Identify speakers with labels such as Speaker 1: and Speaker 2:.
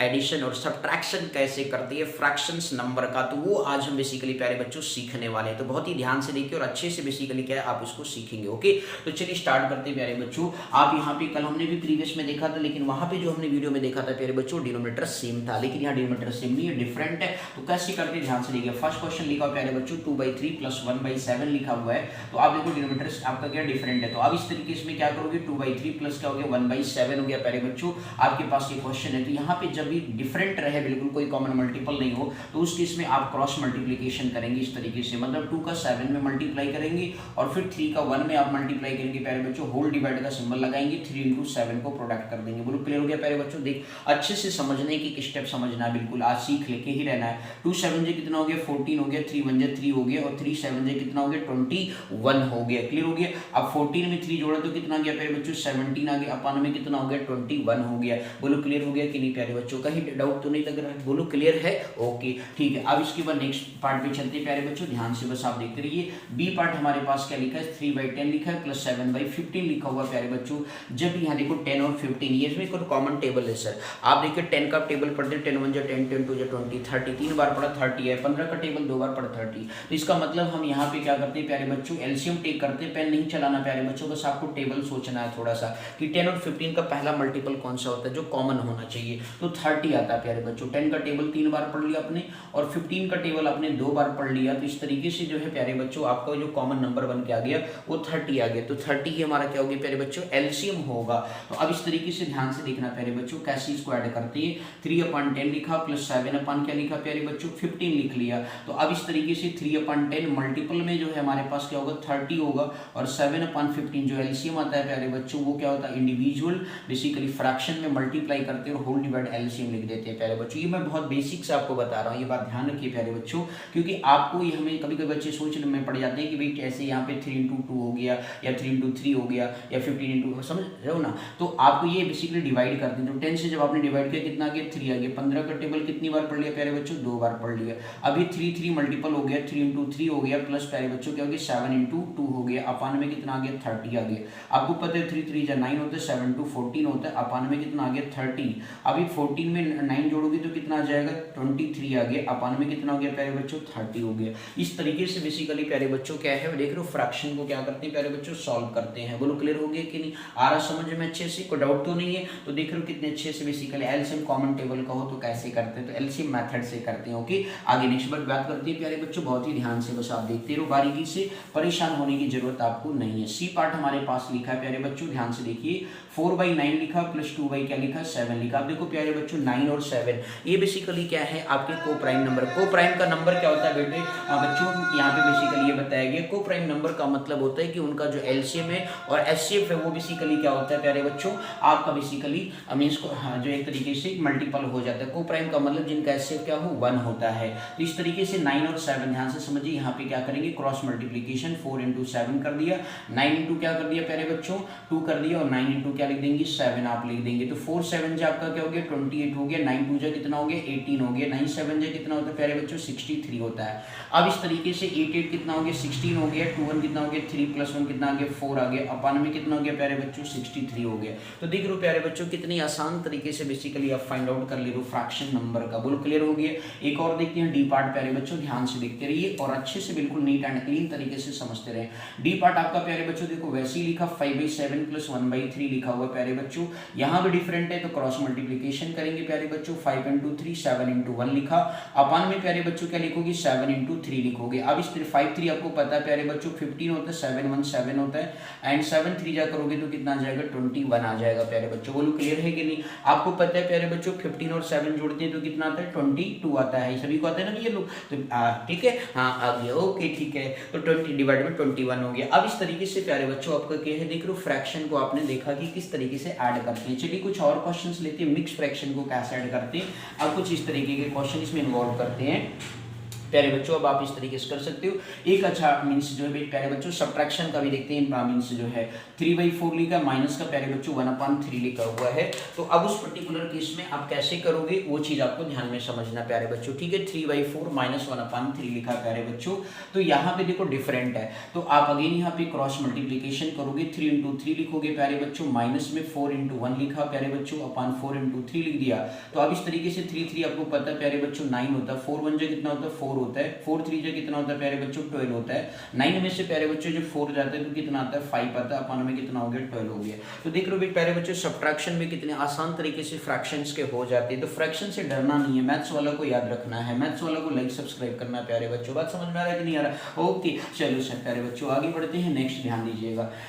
Speaker 1: Addition और subtraction कैसे करती है फ्रैक्शंस नंबर का, तो वो आज हम बेसिकली प्यारे बच्चों सीखने वाले हैं। तो बहुत ही ध्यान से देखिए और अच्छे से बेसिकली क्या है आप इसको सीखेंगे। ओके, तो चलिए स्टार्ट करते हैं प्यारे बच्चों। आप यहाँ पे कल हमने भी प्रीवियस में देखा था, लेकिन वहां पे जो हमने वीडियो में देखा था प्यारे बच्चों डिनोमिनेटर सेम था, लेकिन यहाँ डिनोमिनेटर सेम नहीं है, डिफरेंट है। तो कैसे करते हैं ध्यान से देखिए। फर्स्ट क्वेश्चन लिखा हुआ प्यारे बच्चों 2/3 + 1/7 लिखा हुआ है। तो आप देखो डिनोमिनेटर आपका क्या डिफरेंट है, तो अब इस तरीके से क्या करोगे 2/3 प्लस क्या हो गया 1/7 हो गया प्यारे बच्चों। आपके पास ये क्वेश्चन है, तो यहाँ पे जब भी डिफरेंट रहे, बिल्कुल कोई कॉमन मल्टीपल नहीं हो, तो उस केस में आप क्रॉस मल्टीप्लिकेशन करेंगे इस तरीके से, मतलब 2 का 7 में मल्टीप्लाई करेंगे और फिर 3 का 1 में आप मल्टीप्लाई करेंगे प्यारे बच्चों, होल डिवाइड का सिंबल लगाएंगे, 3 × 7 को प्रोडक्ट कर देंगे। बोलो क्लियर हो गया प्यारे बच्चों। देख अच्छे से समझने की स्टेप समझना है, बिल्कुल आज सीख लेके ही रहना है। 2 7 जे कितना हो गया 14 हो गया, 3 1 जे 3 हो गया और 3 7 जे कितना हो गया 21 हो गया। क्लियर हो गया। अब 14 में 3 जोड़ा तो कितना गया प्यारे बच्चों 17 आ गया, अपन में कितना हो गया 21 हो गया। बोलो क्लियर हो गया कि नहीं प्यारे बच्चों, कहीं डाउट तो नहीं लग रहा है, बोलो क्लियर है। ओके ठीक है, अब इसके बाद नेक्स्ट पार्ट पे चलते हैं प्यारे बच्चों, ध्यान से बस आप देखते रहिए। बी पार्ट हमारे पास क्या लिखा है 3/10 लिखा है प्लस 7/15 लिखा हुआ प्यारे बच्चों। जब यहाँ देखो 10 और 15 ये इसमें कोई कॉमन टेबल है सर, आप देखिए 10 का टेबल पढ़ते हैं 10 1 जा 10 10 2 जा 20 30 3 बार पढ़ा 30 है, 15 का टेबल 2 बार पढ़ा 30। तो इसका मतलब हम यहाँ पे क्या करते हैं प्यारे बच्चों एलसीएम टेक करते हैं, पेन नहीं चलाना प्यारे बच्चों, बस आपको टेबल सोचना है थोड़ा सा कि 10 और 15 का पहला मल्टीपल कौन सा होता है जो कॉमन होना चाहिए, तो 30 आता है प्यारे बच्चों। 10 का टेबल 3 बार पढ़ लिया आपने और 15 का टेबल आपने 2 बार पढ़ लिया, तो इस तरीके से जो है प्यारे बच्चों आपका जो कॉमन नंबर बन के आ गया वो 30 आ गया। तो 30 ही हमारा क्या हो गया प्यारे बच्चों एलसीएम होगा। तो अब इस तरीके से ध्यान से देखना प्यारे बच्चों कैसे इसको ऐड करते हैं। 3/10 लिखा प्लस 7 क्या लिखा प्यारे बच्चों 15 लिख लिया। तो अब इस तरीके से 3/10 मल्टीपल में जो है हमारे पास क्या होगा 30 होगा और 7/15 जो एलसीएम आता है प्यारे बच्चों वो क्या होता है इंडिविजुअल बेसिकली फ्रैक्शन में मल्टीप्लाई करते हैं और होल डिवाइड एलसीएम लिख देते हैं प्यारे बच्चों। ये मैं बहुत बेसिक से आपको बता रहा हूँ, ये बात ध्यान रखिए प्यारे बच्चों, क्योंकि आपको ये हमें कभी कभी बच्चे सोचने में पड़ जाते हैं कि भाई कैसे यहाँ पे 3 × 2 हो गया या 3 × 3 हो गया या 15 × समझ रहे हो ना। तो आपको ये बेसिकली डिवाइड करते हैं, तो 10 से जब आपने डिवाइड किया कितना आ गया 3 आ गया। 15 का टेबल कितनी बार पढ़ लिया प्यारे बच्चों 2 बार पढ़ लिया। अभी 3 3 मल्टीपल हो गया 3 × 3 हो गया प्लस प्यारे बच्चों क्या हो गया 7 × 2 हो गया, अपान में कितना आ गया 30 आ गया। आपको पता है 3 3 9 होता है 7 2 14 होता है, अपान में कितना आ गया 30। अभी 14 में 9 जोड़ोगे तो कितना आ जाएगा 23 आ गया, अपान में कितना हो गया प्यारे बच्चों 30 हो गया। इस तरीके से बेसिकली प्यारे बच्चों क्या है देख रहे हो फ्रैक्शन को क्या करते हैं प्यारे बच्चों सॉल्व करते हैं। बोलो क्लियर हो गया कि नहीं, आ रहा समझ में अच्छे से, कोई डाउट तो नहीं है। तो देख रहे हो कितने अच्छे से बेसिकली एलसीएम कॉमन टेबल का हो तो कैसे करते हैं, तो एलसीएम मेथड से करते हैं। ओके आगे नेक्स्ट बात करते हैं प्यारे बच्चों, बहुत ही ध्यान से बस आप देखते रहो, बारीकी से परेशान होने की जरूरत आपको नहीं है। सी पार्ट हमारे पास लिखा है प्यारे बच्चों, ध्यान से देखिए 4/9 लिखा प्लस 2 क्या लिखा 7 लिखा। अब देखो प्यारे बच्चों 9 और 7 ये बेसिकली क्या है आपके को प्राइम नंबर। को प्राइम का नंबर क्या होता है बेटे बच्चों, यहाँ पे बेसिकली ये बताया गया को प्राइम नंबर का मतलब होता है कि उनका जो एलसीएम है और एचसीएफ है वो बेसिकली क्या होता है प्यारे बच्चों आपका बेसिकली मींस को जो एक तरीके से मल्टीपल हो जाता है। को प्राइम का मतलब जिनका एचसीएफ क्या हो 1 होता है। तो इस तरीके से 9 और 7 ध्यान से समझिए, यहाँ पे क्या करेंगे क्रॉस मल्टीप्लिकेशन 4 × 7 कर दिया, 9 × क्या कर दिया प्यारे बच्चों 2 कर दिया और 9 × क्या लिख देंगे 7 आप लिख देंगे। तो 4 7 जा आपका क्या हो गया 28 हो गया, 9 2 जा कितना हो गया 18 हो गया, 9 7 जा कितना होता है प्यारे बच्चों 63 होता है। अब इस तरीके से 8 8 कितना हो गया 16 हो गया, 2 1 कितना हो गया 3 + 1 कितना आ गया 4 आ गया, अपान में कितना हो गया प्यारे बच्चों 63 हो गया। तो देख रहे हो प्यारे बच्चों कितनी आसान तरीके से बेसिकली आप फाइंड आउट कर ले रहे हो फ्रैक्शन नंबर का। बोलो क्लियर हो गया। एक और देखते हैं डी पार्ट प्यारे बच्चों, ध्यान से देखते रहिए और अच्छे से बिल्कुल नीट एंड क्लीन तरीके से समझते रहे। डी पार्ट आपका प्यारे बच्चों देखो वैसे ही लिखा 5/7 + 1/3 लिखा हुआ प्यारे बच्चों, यहाँ भी डिफरेंट है तो क्रॉस मल्टीप्लिकेशन करेंगे प्यारे बच्चों 5 × 3 7 × 1 लिखा, अपान में प्यारे बच्चों क्या लिखोगे 7 × 3 लिखोगे। अब इस 5 3 आपको पता है प्यारे बच्चों 15 होता है, 7 1 7 होता है एंड 7 3 जा करोगे तो कितना आ जाएगा 21 आ जाएगा प्यारे बच्चों। बोलो क्लियर है कि नहीं। आपको पता है प्यारे बच्चों 15 और 7 जोड़ते हैं तो कितना आता है 22 आता है, सभी को आता है ना ये लोग, तो ठीक है हाँ आ गया ओके ठीक है। तो 20 डिवाइड में 21 हो गया। अब इस तरीके से प्यारे बच्चों आपका क्या है देख लो फ्रैक्शन को आपने देखा कि किस तरीके से ऐड करते हैं। चलिए कुछ और क्वेश्चंस लेते हैं, मिक्स फ्रैक्शन को कैसे ऐड करते हैं। अब कुछ इस तरीके के क्वेश्चन इसमें इन्वॉल्व करते हैं। प्यारे बच्चों अब आप इस तरीके से कर सकते हो। एक अच्छा मीन्स जो है प्यारे बच्चों सब्ट्रैक्शन का भी देखते हैं, मीन्स जो है 3/4 लिखा, माइनस का प्यारे बच्चों 1/3 लिखा हुआ है। तो अब उस पर्टिकुलर केस में आप कैसे करोगे वो चीज आपको ध्यान में समझना प्यारे बच्चों, ठीक है। 3/4 माइनस 1/3 लिखा प्यारे बच्चों। तो यहाँ पे देखो डिफरेंट है, तो आप अगेन यहाँ पे क्रॉस मल्टीप्लीकेशन करोगे, 3 × 3 लिखोगे प्यारे बच्चों, माइनस में 4 × 1 लिखा प्यारे बच्चों, अपॉन 4 × 3 लिख दिया। तो अब इस तरीके से 3 आपको पता है प्यारे बच्चों 9 होता है, 4 1 जा कितना होता है 4 होता है, 4 3 जा कितना होता है प्यारे बच्चों 12 होता है। 9 में से प्यारे बच्चों जो 4 जाता है तो कितना आता है 5 आता है, अपॉन में कितना हो गया 12 हो गया। तो देख रहे हो प्यारे बच्चों सब्ट्रैक्शन में कितने आसान तरीके से फ्रैक्शंस के हो जाते हैं। तो फ्रैक्शन से डरना नहीं है, मैथ्स वाला को याद रखना है, मैथ्स वाला को लाइक सब्सक्राइब करना है प्यारे बच्चों। बात समझ में आ रहा है कि नहीं आ रहा? ओके चलो सर प्यारे बच्चों आगे बढ़ते हैं, नेक्स्ट ध्यान दीजिएगा।